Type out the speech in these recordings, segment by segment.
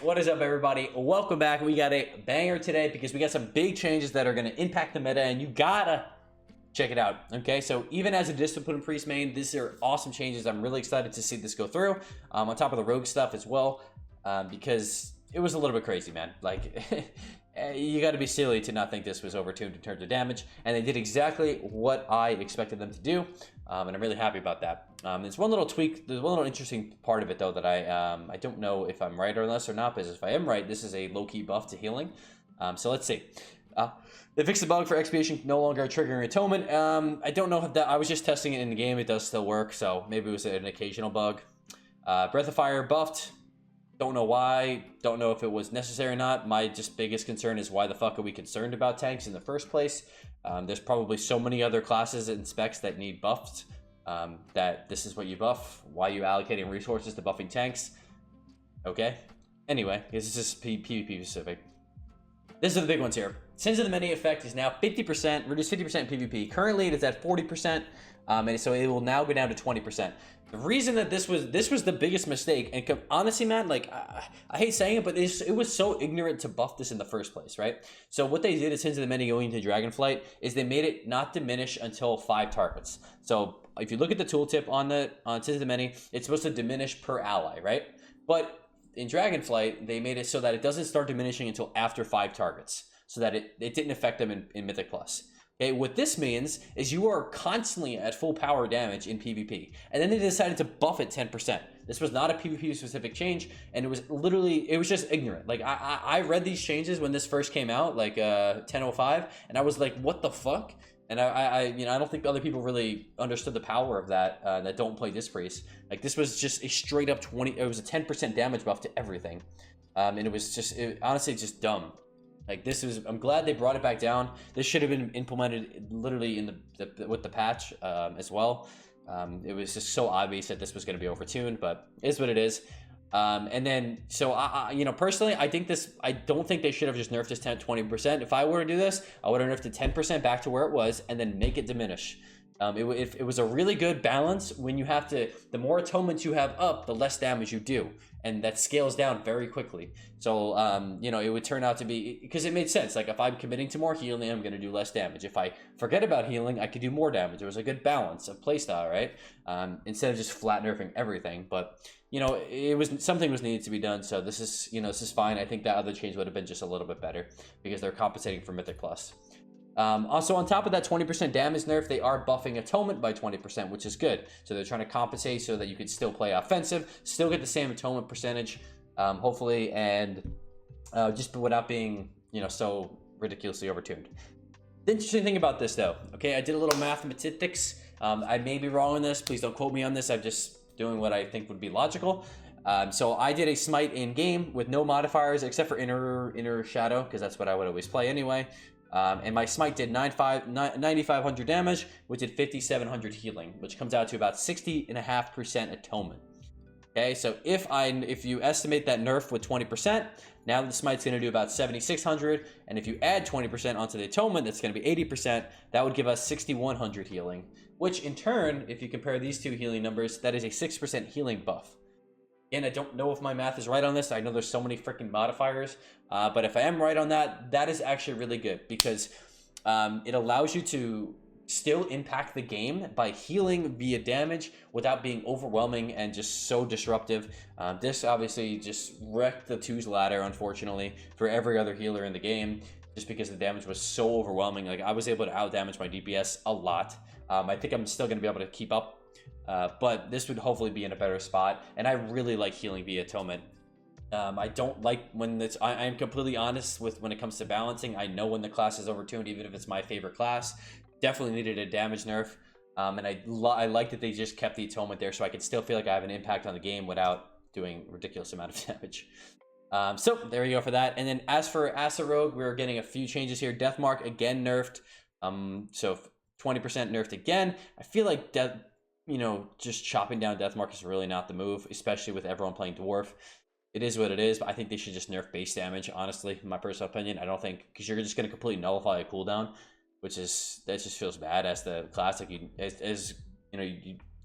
What is up, everybody? Welcome back. We got a banger today because we got some big changes that are going to impact the meta, and you gotta check it out. Okay, so even as a Discipline Priest main, these are awesome changes. I'm really excited to see this go through. On top of the rogue stuff as well, because it was a little bit crazy, man. Like, you got to be silly to not think this was overtuned in terms of damage, and they did exactly what I expected them to do, and I'm really happy about that. There's one little tweak, there's one little interesting part of it though that I don't know if I'm right on this or not, because if I am right, this is a low-key buff to healing. So let's see. They fixed the bug for expiation no longer triggering atonement. I don't know if that, I was just testing it in the game, it does still work, so maybe it was an occasional bug. Breath of Fire buffed. Don't know why, don't know if it was necessary or not. My just biggest concern is why the fuck are we concerned about tanks in the first place? There's probably so many other classes and specs that need buffs, that this is what you buff. Why are you allocating resources to buffing tanks? Okay. Anyway, this is PvP specific. These are the big ones here. Sins of the Many effect is now 50%, reduced 50% in PvP. Currently it is at 40%, and so it will now go down to 20%. The reason that this was the biggest mistake, and honestly, man, like I hate saying it, but it was so ignorant to buff this in the first place, right? So what they did is Sins of the Many going into Dragonflight is they made it not diminish until 5 targets. So if you look at the tooltip on Sins of the Many, it's supposed to diminish per ally, right? But in Dragonflight, they made it so that it doesn't start diminishing until after 5 targets, so that it didn't affect them in Mythic Plus. Okay, what this means is you are constantly at full power damage in PvP. And then they decided to buff it 10%. This was not a PvP specific change, and it was just ignorant. Like, I read these changes when this first came out, like 10:05, and I was like, what the fuck? And I don't think other people really understood the power of that, that don't play Disc Priest. Like, this was just a straight up it was a 10% damage buff to everything. And it was just, honestly, just dumb. Like, I'm glad they brought it back down. This should have been implemented literally in with the patch as well. It was just so obvious that this was going to be overtuned, but it is what it is. And then, so personally, I don't think they should have just nerfed this 20%. If I were to do this, I would have nerfed it 10% back to where it was and then make it diminish. It was a really good balance when you have to, the more atonements you have up, the less damage you do. And that scales down very quickly. So, it would turn out to be, because it made sense. Like, if I'm committing to more healing, I'm going to do less damage. If I forget about healing, I could do more damage. It was a good balance of playstyle, right? Instead of just flat nerfing everything. But, something was needed to be done. So this is fine. I think that other change would have been just a little bit better because they're compensating for Mythic Plus. Also, on top of that 20% damage nerf, they are buffing atonement by 20%, which is good. So they're trying to compensate so that you can still play offensive, still get the same atonement percentage, hopefully, and just without being, so ridiculously overtuned. The interesting thing about this, though, okay, I did a little mathematics. I may be wrong on this. Please don't quote me on this. I'm just doing what I think would be logical. So I did a smite in game with no modifiers except for inner shadow, because that's what I would always play anyway. And my smite did 9,500 damage, which did 5,700 healing, which comes out to about 60.5% atonement. Okay, so if you estimate that nerf with 20%, now the smite's going to do about 7,600, and if you add 20% onto the atonement, that's going to be 80%. That would give us 6,100 healing, which in turn, if you compare these two healing numbers, that is a 6% healing buff. Again, I don't know if my math is right on this. I know there's so many freaking modifiers, but if I am right on that, that is actually really good because it allows you to still impact the game by healing via damage without being overwhelming and just so disruptive. This obviously just wrecked the 2's ladder, unfortunately, for every other healer in the game, just because the damage was so overwhelming. Like, I was able to outdamage my DPS a lot. I think I'm still going to be able to keep up. But this would hopefully be in a better spot, and I really like healing via atonement. I don't like when it's, I am completely honest with when it comes to balancing. I know when the class is overtuned, even if it's my favorite class. Definitely needed a damage nerf, and I like that they just kept the atonement there so I could still feel like I have an impact on the game without doing a ridiculous amount of damage. So there you go for that. And then as for Acid Rogue, we're getting a few changes here. Deathmark again nerfed, so 20% nerfed again. I feel like just chopping down Deathmark is really not the move, especially with everyone playing Dwarf. It is what it is, but I think they should just nerf base damage, honestly, in my personal opinion. I don't think, because you're just going to completely nullify a cooldown, that just feels bad as the classic. You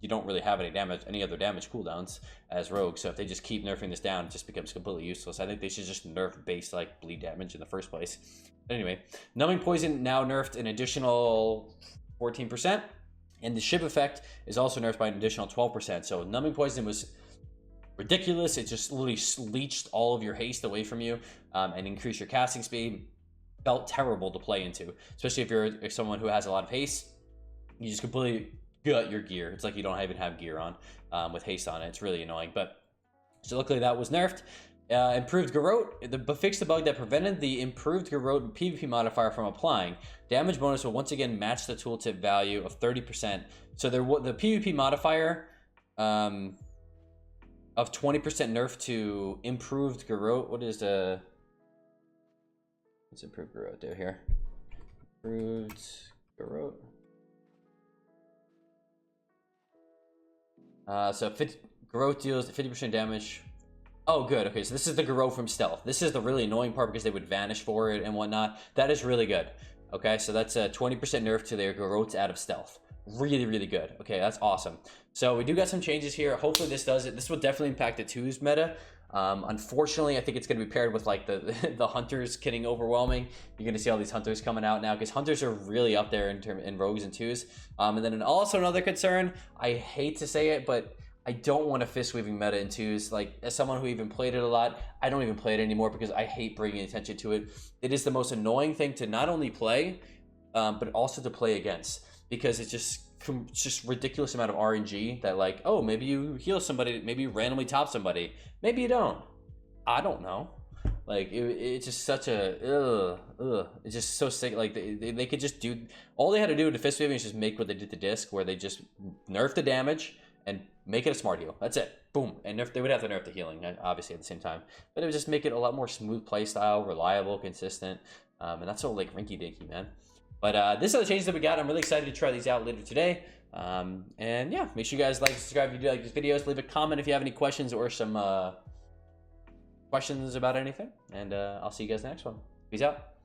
you don't really have any other damage cooldowns as rogue. So if they just keep nerfing this down, it just becomes completely useless. I think they should just nerf base like bleed damage in the first place. But anyway, numbing poison now nerfed an additional 14%, and the ship effect is also nerfed by an additional 12%. So numbing poison was ridiculous. It just literally leached all of your haste away from you and increased your casting speed. Felt terrible to play into, especially if you're someone who has a lot of haste. You just completely gut your gear. It's like you don't even have gear on with haste on it. It's really annoying. But so luckily that was nerfed. Improved Garrote, fixed the bug that prevented the improved Garrote PvP modifier from applying. Damage bonus will once again match the tooltip value of 30%. So the PvP modifier of 20% nerf to improved Garrote. What is the... Let's improve Garrote there here. Improved Garrote. So Garrote deals 50% damage. Oh, good. Okay, so this is the Garrote from stealth. This is the really annoying part because they would vanish for it and whatnot. That is really good. Okay, so that's a 20% nerf to their Garrotes out of stealth. Really, really good. Okay, that's awesome. So we do got some changes here. Hopefully this does it. This will definitely impact the 2's meta. Unfortunately, I think it's going to be paired with like the hunters getting overwhelming. You're going to see all these hunters coming out now because hunters are really up there in rogues and 2's. And then also another concern, I hate to say it, but I don't want a fist weaving meta in 2's. Like, as someone who even played it a lot, I don't even play it anymore because I hate bringing attention to it. It is the most annoying thing to not only play, but also to play against, because it's just ridiculous amount of RNG that, like, oh, maybe you heal somebody, maybe you randomly top somebody, maybe you don't. I don't know. Like, it's just such a it's just so sick. Like, they could just do, all they had to do to fist weaving is just make what they did to disc, where they just nerf the damage and make it a smart heal. That's it. Boom. And they would have to nerf the healing, obviously, at the same time. But it would just make it a lot more smooth play style, reliable, consistent. And that's so, like, rinky-dinky, man. But these are the changes that we got. I'm really excited to try these out later today. And yeah, make sure you guys like, subscribe if you do like these videos. Leave a comment if you have any questions or some questions about anything. And I'll see you guys in the next one. Peace out.